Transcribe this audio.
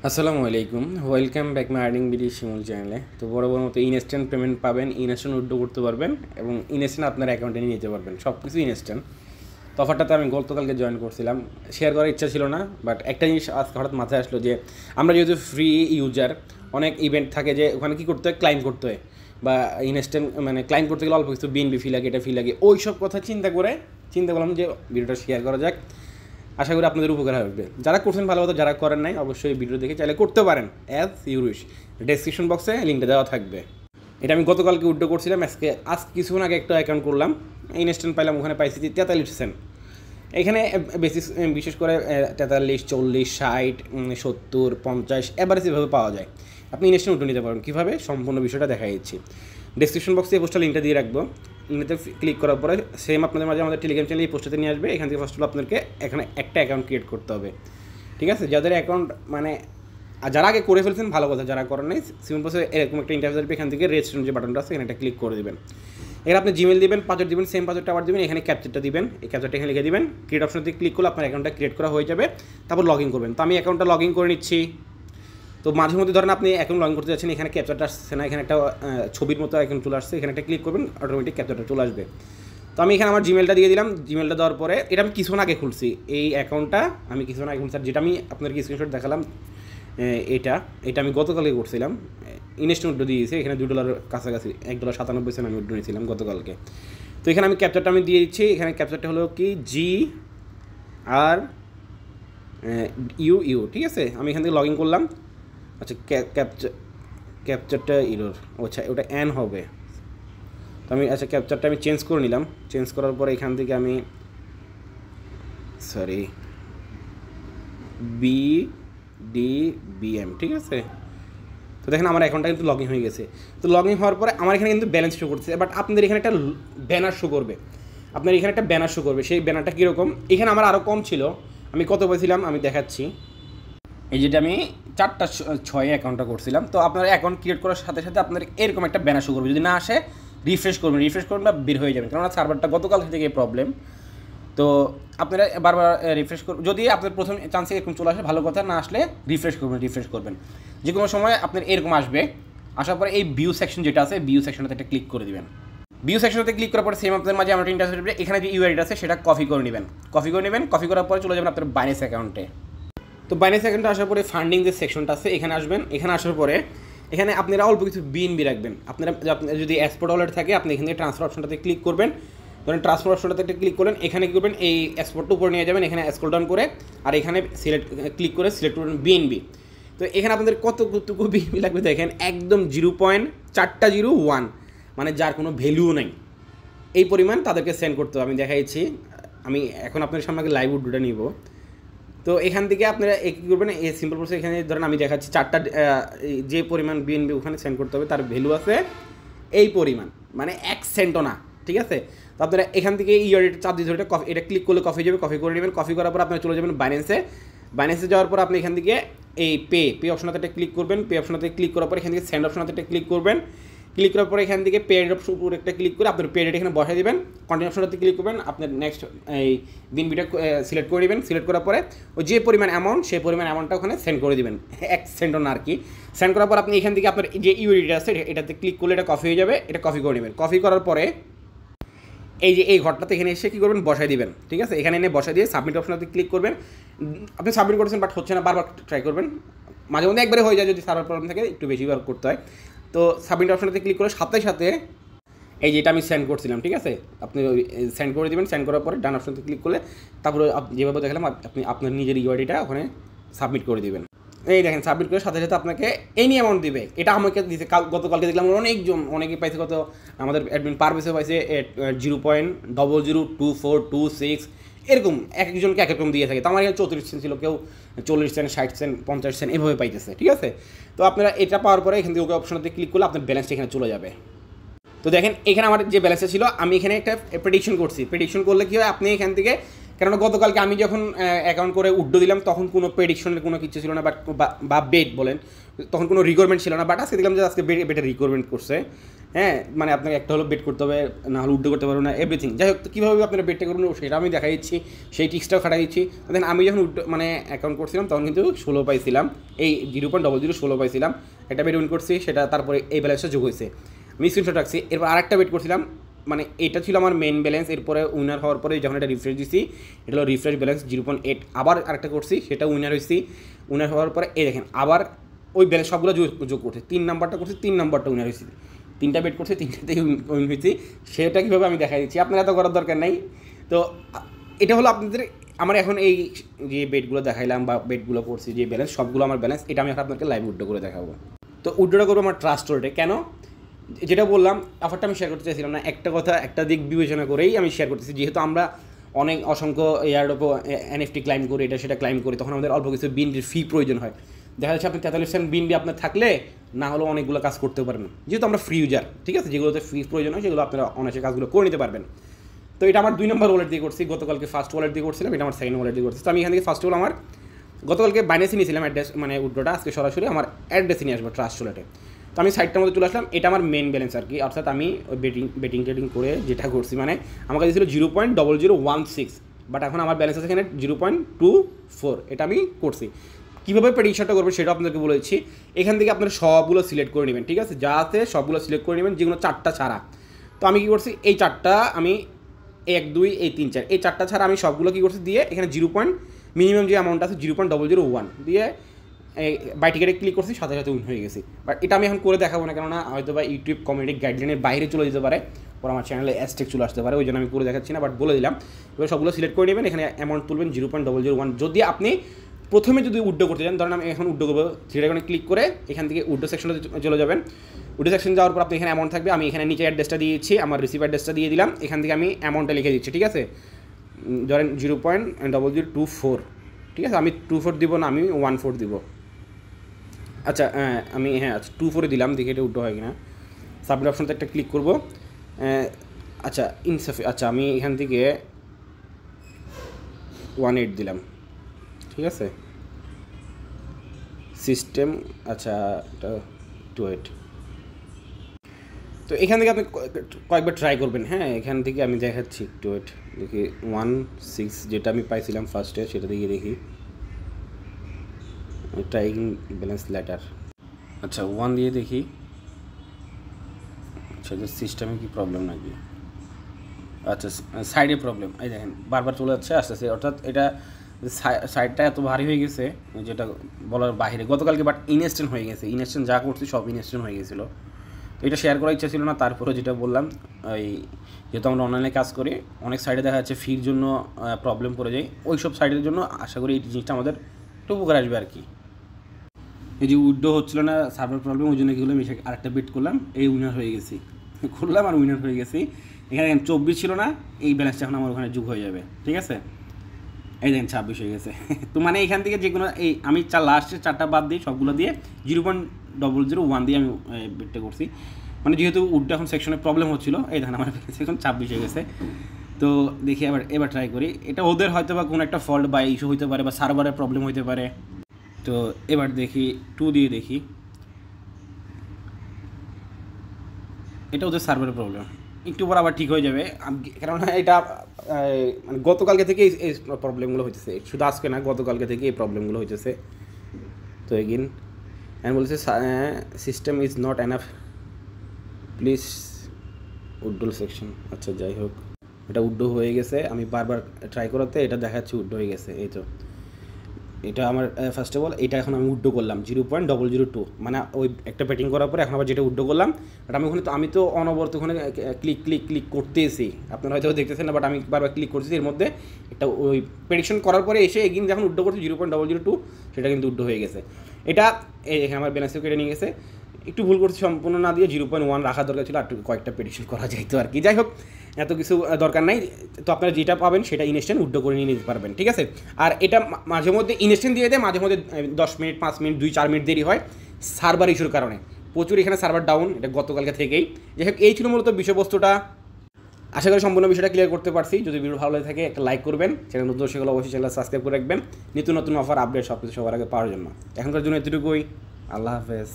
আসসালামু আলাইকুম, welcome back my earning BD Shimul চ্যানেলে। তো বরাবর মতো ইনস্ট্যান্ট পেমেন্ট পাবেন, ইনস্ট্যান্ট উইথড্র করতে পারবেন এবং ইনস্ট্যান্ট আপনার অ্যাকাউন্টে নিয়ে যেতে পারবেন, সব কিছু ইনস্ট্যান্ট। তো অফারটাতে আমি গতকালকে জয়েন করছিলাম, শেয়ার করার ইচ্ছা ছিল না, বাট একটা জিনিস আজকে হঠাৎ মাথায় আসলো যে আমরা যেহেতু ফ্রি ইউজার, অনেক ইভেন্ট থাকে যে ওখানে কী করতে হয়, ক্লাইম করতে হয়, বা ইনস্ট্যান্ট মানে ক্লাইম করতে গেলে অল্প কিছু বিএনবি ফি লাগে, এটা ফি লাগে, ওই সব কথা চিন্তা করলাম যে ভিডিওটা শেয়ার করা যাক। আশা করি আপনাদের উপকার হবে। যারা করছেন ভালো কথা, যারা করেন নাই অবশ্যই ভিডিও দেখে চাইলে করতে পারেন, অ্যাজ ইউ উইশ। ডেসক্রিপশন বক্সে লিঙ্কটা দেওয়া থাকবে। এটা আমি গতকালকে উইথড্র করছিলাম, আজ কিছুক্ষণ আগে একটা অ্যাকাউন্ট করলাম, ইনস্ট্যান্ট পাইলাম, ওখানে পাইছি 43 সেন্ট। এখানে বিশেষ করে 43, 40, 60, 70, 50 এভারেজ এভাবে পাওয়া যায়। আপনি ইনস্ট্যান্ট উইথড্র নিতে পারেন। কীভাবে, সম্পূর্ণ বিষয়টা দেখাই দিচ্ছি। ডেসক্রিপশন বক্সে এই পোস্টটা লিঙ্কটা দিয়ে রাখবো। লিঙ্কটাতে ক্লিক করার পরে সেম আপনাদের মাঝে আমাদের টেলিগ্রাম চ্যানেল এই পোস্টটাতে নিয়ে আসবে। এখান থেকে ফার্স্ট অফ অল আপনাকে এখানে একটা অ্যাকাউন্ট ক্রিয়েট করতে হবে, ঠিক আছে? যাদের অ্যাকাউন্ট মানে যারা আগে করে ফেলছেন ভালো কথা, যারা করেন নাই সিম্পল প্রসেস এরকম একটা ইন্টারফেস আসবে। এখান থেকে রেজিস্ট্রেশন যে বাটনটা আছে এখানে একটা ক্লিক করে দেবেন। এখানে আপনি জিমেল দিবেন, পাসওয়ার্ড দিবেন, সেম পাসওয়ার্ডটা আবার দিবেন, এখানে ক্যাপচারটা দিবেন, এই ক্যাপচারটা এখানে লিখে দিবেন। ক্রিয়েট অপশনতে ক্লিক করলে আপনার অ্যাকাউন্টটা ক্রিয়েট করা হয়ে যাবে। তারপর লগ ইন করবেন। তো আমি অ্যাকাউন্টটা লগ ইন করে নিচ্ছি। তো মাঝে মধ্যে ধরেন আপনি অ্যাকাউন্ট লগ ইন করতে যাচ্ছেন, এখানে ক্যাপচারটা আসছে না, এখানে একটা ছবির মতো অ্যাকাউন্ট চলে আসছে, এখানে একটা ক্লিক করবেন, অটোমেটিক ক্যাপচারটা চলে আসবে। তো আমি এখানে আমার জিমেলটা দিয়ে দিলাম। জিমেলটা দেওয়ার পরে এটা আমি কিছুক্ষণ আগে খুলছি, এই অ্যাকাউন্টটা আমি কিছুক্ষণ আগে খুলছি। আর যেটা আমি আপনাদেরকে স্ক্রিনশট দেখালাম, এটা আমি গতকালকে করছিলাম, ইনস্ট্যান্ট উইথড্র দিয়েছি। এখানে $2 কাছাকাছি, $1.97 আমি উইথড্র নিয়েছিলাম গতকালকে। তো এখানে আমি ক্যাপচারটা আমি দিয়ে দিচ্ছি। এখানে ক্যাপচারটা হলো কি GRUU, ঠিক আছে? আমি এখান থেকে লগ ইন করলাম। আচ্ছা, ক্যাপচারটা ইরোর, আচ্ছা ওটা অ্যান হবে। তো আমি আচ্ছা ক্যাপচারটা আমি চেঞ্জ করে নিলাম। চেঞ্জ করার পরে এখান থেকে আমি BDBM, ঠিক আছে? তো দেখেন আমার অ্যাকাউন্টটা কিন্তু লগ ইন হয়ে গেছে। তো লগ ইন হওয়ার পরে আমার এখানে কিন্তু ব্যালেন্স শো করছে, বাট আপনাদের এখানে একটা ব্যানার শো করবে। আপনার এখানে একটা ব্যানার শো করবে। সেই ব্যানারটা কীরকম, এখানে আমার আরও কম ছিল। আমি কত পেয়েছিলাম আমি দেখাচ্ছি। এই যেটা আমি 4টা 6 অ্যাকাউন্টটা করছিলাম। তো আপনার অ্যাকাউন্ট ক্রিয়েট করার সাথে সাথে আপনার এরকম একটা ব্যানার শো করবে। যদি না আসে রিফ্রেশ করবেন বা বের হয়ে যাবেন, কারণ সার্ভারটা গতকাল থেকে প্রবলেম। তো আপনারা বারবার রিফ্রেশ করবেন। যদি আপনার প্রথম চান্সে এরকম চলে আসে ভালো কথা, না আসলে রিফ্রেশ করবেন। যে কোনো সময় আপনার এরকম আসবে। আসার পরে এই ভিউ সেকশন যেটা আছে, ভিউ সেকশনটাতে একটা ক্লিক করে দিবেন। ভিউ সেকশনটাতে ক্লিক করার পরে সেম আপনাদের মাঝে আমরা ইন্টারফেস আসবে। এখানে যে ইউআইডি আছে সেটা কপি করে নেবেন। কপি করার পরে চলে যাবেন আপনার বাইন্যান্স অ্যাকাউন্টে। তো বাইন্যান্স অ্যাকাউন্টে আসার পরে ফান্ডিং যে সেকশনটা আছে এখানে আসবেন। এখানে আসার পরে এখানে আপনারা অল্প কিছু বিএনবি রাখবেন। আপনারা যদি এক্সপোর্ট ওয়ালেট থাকে আপনি এখান থেকে ট্রান্সফার অপশনটাতে ক্লিক করবেন। ধরেন ট্রান্সফার অপশনটাতে একটা ক্লিক করলেন, এখানে কী করবেন, এই এক্সপোর্টটা উপরে নিয়ে যাবেন, এখানে স্ক্রল ডাউন করে আর এখানে ক্লিক করে সিলেক্ট করবেন বিএনবি। তো এখানে আপনাদের কতটুকু বিএনবি লাগবে দেখেন, একদম 0.401, মানে যার কোনো ভ্যালুও নাই, এই পরিমাণ তাদেরকে সেন্ড করতে হবে। আমি দেখাইছি, আমি এখন আপনাদের সামনে আগে লাইভ উইথড্রটা নিব। তো এখান থেকে আপনারা কী করবেন, এই সিম্পল প্রসেস এখানে ধরেন আমি দেখাচ্ছি 4টা যে পরিমাণ বিএনবি ওখানে সেন্ড করতে হবে তার ভ্যালু আছে এই পরিমাণ, মানে 1 সেন্টও না, ঠিক আছে? তো আপনারা এখান থেকে ইউআইডিটা চাপ দিয়ে ধরে এটা ক্লিক করলে কপি যাবে, কপি করে নেবেন। কপি করার পর আপনারা চলে যাবেন বাইন্যান্সে যাওয়ার পর আপনি এখান থেকে এই পে অপশনটাতে একটা ক্লিক করবেন। পে অপশনটাতে ক্লিক করার পর এখান থেকে সেন্ড অপশনটাতে একটা ক্লিক করবেন। ক্লিক করার পরে এখান থেকে পে রেট উপর একটা ক্লিক করে আপনার পে রেট এখানে বসাই দেবেন। কন্টিনিউ অপশনটাতে ক্লিক করবেন। আপনার নেক্সট এই বিনবিটা সিলেক্ট করে দেবেন। সিলেক্ট করার পরে ওই যে পরিমাণ অ্যামাউন্ট সেই পরিমাণ অ্যামাউন্টটা ওখানে সেন্ড করে দেবেন, 1 সেন্টও না আর কি। সেন্ড করার পর আপনি এখান থেকে আপনার যে ইউআইডিটা আছে এটাতে ক্লিক করলে এটা কপি হয়ে যাবে। এটা কপি করে নেবেন। কপি করার পরে এই যে এই ঘরটাতে এখানে এসে কী করবেন, বসাই দিবেন, ঠিক আছে? এখানে এনে বসাই দিয়ে সাবমিট অপশনটাতে ক্লিক করবেন। আপনি সাবমিট করেছেন বাট হচ্ছে না, বারবার ট্রাই করবেন। মাঝে মধ্যে একবারে হয়ে যায়, যদি সার্ভার প্রবলেম থাকে একটু বেশি বার করতে হয়। তো সাবমিট অপশনটাতে ক্লিক করে সাথে এই যেটা আমি সেন্ড করছিলাম, ঠিক আছে, আপনি সেন্ড করে দেবেন। সেন্ড করার পরে ডান অপশনতে ক্লিক করলে তারপরে যেভাবে দেখালাম আপনি আপনার নিজের ইউআইডিটা ওখানে সাবমিট করে দেবেন। এই দেখেন সাবমিট করে সাথে আপনাকে এনি অ্যামাউন্ট দিবে। এটা আমাকে দিতে গতকালকে দেখলাম অনেকেই পাইছে, কত আমাদের অ্যাডমিন পার বেসে পাইছে 0.002426 এরকম, এক একজনকে এক রকম দিয়ে থাকে। তো আমার এখানে 34 সেন্ট ছিল, কেউ 40 সেন্ট, 60 সেন্ট, 50 সেন্ট এভাবে পাইতেছে, ঠিক আছে? তো আপনারা এটা পাওয়ার পরে এখান থেকে ওকে অপশনতে ক্লিক করলে আপনার ব্যালেন্সটা এখানে চলে যাবে। তো দেখেন এখানে আমার যে ব্যালেন্সটা ছিল আমি এখানে একটা প্রেডিকশন করছি। প্রেডিকশন করলে কী হয়, আপনি এখান থেকে কেননা গতকালকে আমি যখন অ্যাকাউন্ট করে উড্ডো দিলাম তখন কোনো প্রেডিকশনের কোনো কিছু ছিল না, বাট বা বেট বলেন তখন কোনো রিকোয়ারমেন্ট ছিল না, বাট আজকে দেখলাম যে আজকে বেটের রিকোয়ারমেন্ট করছে। হ্যাঁ, মানে আপনাকে একটা হলো বেট করতে হবে, না হলে উড্ডো করতে পারবেন না, এভরিথিং। যাই হোক, কীভাবে আপনারা বেটটা করবেন সেটা আমি দেখাই দিচ্ছি, সেই টিক্সটাও খাটাই দিচ্ছি। দেন আমি যখন মানে অ্যাকাউন্ট করছিলাম তখন কিন্তু 16 পাইছিলাম, এই 0.0016 পাইছিলাম, একটা বেট উইন করছি, সেটা তারপরে এই ব্যালেন্সটা যোগ হয়েছে, আমি স্ক্রিনশট রাখছি। এরপর আরেকটা বেট করছিলাম, মানে এটা ছিল আমার মেন ব্যালেন্স, এরপরে উইনার হওয়ার পরে যখন এটা রিফ্রেশ দিচ্ছি এটা হলো রিফ্রেশ ব্যালেন্স 0.8, আবার আরেকটা করছি, সেটা উইনার হয়েছি। উইনার হওয়ার পরে এই দেখেন আবার ওই ব্যালেন্স সবগুলো যোগ করছে, 3 নাম্বারটা করছি, 3 নাম্বারটা উইনার হয়েছি, 3টা বেট করছে, 3টাতেই উইন হয়েছি। সেটা কীভাবে আমি দেখাই দিচ্ছি, আপনার এত করার দরকার নাই। তো এটা হলো আপনাদের আমার এখন এই যে বেটগুলো দেখাইলাম বা বেটগুলো করছি, যে ব্যালেন্স সবগুলো আমার ব্যালেন্স, এটা আমি এখন আপনাকে লাইভ উড্ডো করে দেখাবো। তো উড্ডোটা করবো আমার ট্রাস্ট ওয়ালেটে। কেন, যেটা বললাম অফারটা আমি শেয়ার করতে চাইছিলাম না, একটা কথা একটা দিক বিবেচনা করেই আমি শেয়ার করতেছি। যেহেতু আমরা অনেক অসংখ্য এয়ারড্রপও এনএফটি ক্লাইম করি, এটা সেটা ক্লাইম করি, তখন আমাদের অল্প কিছু বিনডির ফি প্রয়োজন হয়। দেখা যাচ্ছে আপনি 43 বিনডি আপনার থাকলে না হলেও অনেকগুলো কাজ করতে পারেন, যেহেতু আমরা ফ্রি ইউজার, ঠিক আছে, যেগুলোতে ফি প্রয়োজন হয় সেগুলো আপনারা অনায়াসে কাজগুলো করে নিতে পারবেন। তো এটা আমার 2 নম্বর ওয়ালেট দিয়ে করছি, গতকালকে ফার্স্ট ওয়ালেট দিয়ে করছিলাম, এটা আমার সেকেন্ড ওয়ালেট দিয়ে করছি। তো আমি এখান থেকে ফার্স্ট অফ অল আমার গতকালকে বাইন্যান্সে নিয়েছিলাম অ্যাড্রেস, মানে উড্ডোটা আজকে সরাসরি আমার অ্যাড্রেসে নিয়ে আসবো ট্রাস্ট ওয়ালেটে। তো আমি সাইটটার মধ্যে চলে আসলাম, এটা আমার মেন ব্যালেন্স আর কি, অর্থাৎ আমি ওই বেটিং টেডিং করে যেটা করছি, মানে আমার কাছে ছিল 0.0016, বাট এখন আমার ব্যালেন্স আছে এখানে 0.24, এটা আমি করছি। কীভাবে প্রেডিকশনটা করবেন সেটা আপনাদেরকে বলেছি। এখান থেকে আপনারা সবগুলো সিলেক্ট করে নেবেন, ঠিক আছে, যাতে সবগুলো সিলেক্ট করে নেবেন, যেগুলো 4টা ছাড়া। তো আমি কী করছি, এই 4টা আমি 1 2 এই 3 4 এই 4টা ছাড়া আমি সবগুলো কী করছি দিয়ে এখানে মিনিমাম যে অ্যামাউন্ট আছে 0.001 দিয়ে বাই টিকেটে ক্লিক করছি, সাথে সাথে উইন হয়ে গেছি। বাট এটা আমি এখন করে দেখাবো না, কেননা হয়তো বা ইউটিউব কমিউনিটি গাইডলাইনের বাইরে চলে যেতে পারে, পর আমার চ্যানেলে অ্যাস্টেক চলে আসতে পারে, ওই জন্য আমি করে দেখাচ্ছি না, বাট বলে দিলাম। এবার সবগুলো সিলেক্ট করে নেবেন, এখানে অ্যামাউন্ট তুলবেন 0.001। যদি আপনি প্রথমে যদি উড্ডো করতে চান, ধরেন আমি এখন উড্ডো করবো, 3 আইকনে ক্লিক করে এখান থেকে উড্ডো সেকশনে চলে যাবেন। উড্ডো সেকশন যাওয়ার পর আপনি এখানে অ্যামাউন্ট থাকবে, আমি এখানে নিচে অ্যাড্রেসটা দিয়েছি, আমার রিসিভ অ্যাড্রেসটা দিয়ে দিলাম, এখান থেকে আমি অ্যামাউন্টটা লিখে দিচ্ছি, ঠিক আছে, ধরেন 0.0024, ঠিক আছে, আমি 24 দিব না, আমি 14 দিব। আচ্ছা আমি 24 দিলাম, দেখে এটা উড্ডো হয় কিনা। সাবমিট অপশনতে একটা ক্লিক করবো। আচ্ছা আচ্ছা আমি এখান থেকে 18 দিলাম, ঠিক আছে, সিস্টেম, আচ্ছা এটা 28। তো এখান থেকে আপনি কয়েকবার ট্রাই করবেন। হ্যাঁ, এখান থেকে আমি দেখাচ্ছি, একটু ওয়েট, দেখি 16 যেটা আমি পাইছিলাম ফার্স্টে, সেটা দিয়ে দেখি ট্রাইং ব্যালেন্স লেটার। আচ্ছা 1 দিয়ে দেখি, আচ্ছা যে সিস্টেমে কি প্রবলেম নাকি, আচ্ছা সাইডে প্রবলেম, এই দেখেন বারবার চলে যাচ্ছে আস্তে আস্তে, অর্থাৎ এটা সাইডটা এত ভারী হয়ে গেছে যেটা বলার বাইরে গতকালকে, বাট ইনস্ট্যান্ট হয়ে গেছে, ইনস্ট্যান্ট যা করছি সব ইনস্ট্যান্ট হয়ে গেছিলো। তো এটা শেয়ার করার ইচ্ছা ছিল না, তারপরে যেটা বললাম, ওই যেহেতু আমরা অনলাইনে কাজ করি, অনেক সাইডে দেখা যাচ্ছে ফির জন্য প্রবলেম পড়ে যায়, ওই সব সাইডের জন্য আশা করি এই জিনিসটা আমাদের একটু উপকার আসবে আর কি। এই যে উইথড্র হচ্ছিল না, সার্ভার প্রবলেম, ওই জন্য কী হলো, আমি আরেকটা বেট করলাম, এই উইনার হয়ে গেছি, করলাম আর উইনার হয়ে গেছি। এখানে 24 ছিল না, এই ব্যালেন্সটা এখন আমার ওখানে যোগ হয়ে যাবে, ঠিক আছে, এই দেখেন 26 হয়ে গেছে। তো মানে এখান থেকে যে কোনো এই আমি লাস্টের 4টা বাদ দিই, সবগুলো দিয়ে 0.001 দিয়ে আমি বেটটা করছি, মানে যেহেতু উড্ডো এখন সেকশনে প্রবলেম হচ্ছিলো, এই দেখেন আমার এখন 26 হয়ে গেছে। তো দেখি এবার ট্রাই করি, এটা ওদের হয়তো বা কোনো একটা ফল্ট বা ইস্যু হতে পারে, বা সার্ভারের প্রবলেম হতে পারে। তো এবার দেখি 2 দিয়ে দেখি, এটা ওদের সার্ভারের প্রবলেম, একটু পর আবার ঠিক হয়ে যাবে, কেননা এটা মানে গতকালকে থেকে এই প্রবলেমগুলো হইতেছে, শুধু আজকে না, গতকালকে থেকে এই প্রবলেমগুলো হইতেছে। তো এগেইন অ্যান্ড বলেছে system is not enough, please উড্ডো সেকশন। আচ্ছা যাই হোক, এটা উড্ডো হয়ে গেছে, আমি বারবার ট্রাই করাতে এটা দেখাচ্ছে উড্ডো হয়ে গেছে। এই তো এটা আমার ফার্স্ট অফ অল এটা এখন আমি উড্ডো করলাম 0.002, মানে ওই একটা বেটিং করার পরে এখন আবার যেটা উড্ডো করলাম, বাট আমি ওখানে আমি তো অনবরত ওখানে ক্লিক করতেছি, আপনারা হয়তো দেখতেছেন না, বাট আমি বারবার ক্লিক করতেছি, এর মধ্যে একটা ওই প্রেডিকশন করার পরে এসে এগিন যখন উড্ডো করছি 0.002, সেটা কিন্তু উড্ডো হয়ে গেছে। এটা এখানে আমার ব্যালেন্সও কেটে নিয়ে গেছে, একটু ভুল করছি, সম্পূর্ণ না দিয়ে 0.1 রাখা দরকার ছিল, আর কয়েকটা প্রেডিকশন করা যাইতো আর কি। যাই হোক, এত কিছু দরকার নাই, তো আপনারা যেটা পাবেন সেটা ইনস্ট্যান্ট উড্ডো করে নিয়ে নিতে পারবেন, ঠিক আছে। আর এটা মাঝে মধ্যে ইনস্ট্যান্ট দিয়ে দেয়, মাঝে মধ্যে 10 মিনিট 5 মিনিট 2-4 মিনিট দেরি হয় সার্ভার ইস্যুর কারণে, প্রচুর এখানে সার্ভার ডাউন, এটা গতকালকে থেকেই। যাই হোক, এই ছিল মূলত বিষয়বস্তুটা। আশা করি সম্পূর্ণ বিষয়টা ক্লিয়ার করতে পারছি। যদি ভিডিও ভালো লাগে থাকে একটা লাইক করবেন, চ্যানেল নতুন সেগুলো অবশ্যই চ্যানেল সাবস্ক্রাইব করে রাখবেন নিত্য নতুন অফার আপডেট সব কিছু সবার আগে পাওয়ার জন্য। এখনকার জন্য এতটুকুই। আল্লাহ হাফেজ।